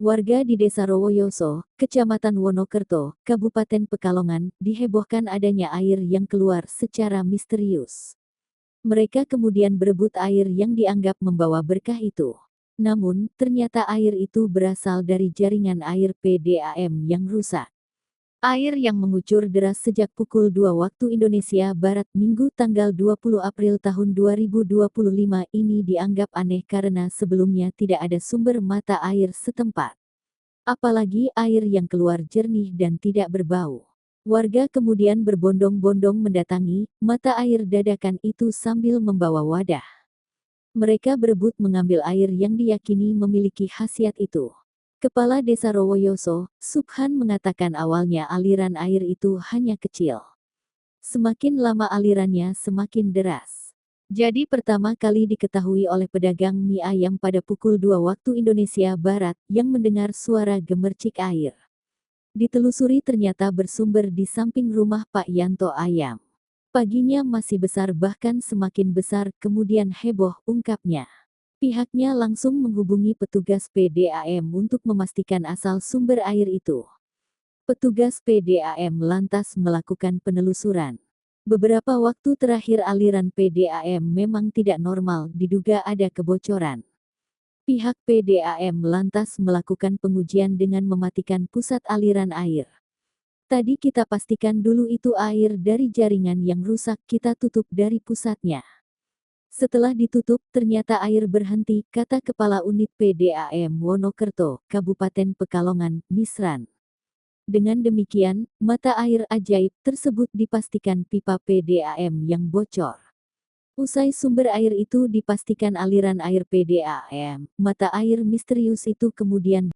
Warga di Desa Rowoyoso, Kecamatan Wonokerto, Kabupaten Pekalongan, dihebohkan adanya air yang keluar secara misterius. Mereka kemudian berebut air yang dianggap membawa berkah itu. Namun, ternyata air itu berasal dari jaringan air PDAM yang rusak. Air yang mengucur deras sejak pukul 2 waktu Indonesia Barat Minggu tanggal 20 April tahun 2025 ini dianggap aneh karena sebelumnya tidak ada sumber mata air setempat. Apalagi air yang keluar jernih dan tidak berbau. Warga kemudian berbondong-bondong mendatangi mata air dadakan itu sambil membawa wadah. Mereka berebut mengambil air yang diyakini memiliki khasiat itu. Kepala Desa Rowoyoso, Subhan mengatakan awalnya aliran air itu hanya kecil. Semakin lama alirannya semakin deras. Jadi pertama kali diketahui oleh pedagang mie ayam pada pukul 2 waktu Indonesia Barat yang mendengar suara gemercik air. Ditelusuri ternyata bersumber di samping rumah Pak Yanto Ayam. Paginya masih besar bahkan semakin besar kemudian heboh ungkapnya. Pihaknya langsung menghubungi petugas PDAM untuk memastikan asal sumber air itu. Petugas PDAM lantas melakukan penelusuran. Beberapa waktu terakhir aliran PDAM memang tidak normal, diduga ada kebocoran. Pihak PDAM lantas melakukan pengujian dengan mematikan pusat aliran air. Tadi kita pastikan dulu itu air dari jaringan yang rusak, kita tutup dari pusatnya. Setelah ditutup, ternyata air berhenti, kata Kepala Unit PDAM Wonokerto, Kabupaten Pekalongan, Misran. Dengan demikian, mata air ajaib tersebut dipastikan pipa PDAM yang bocor. Usai sumber air itu dipastikan aliran air PDAM, mata air misterius itu kemudian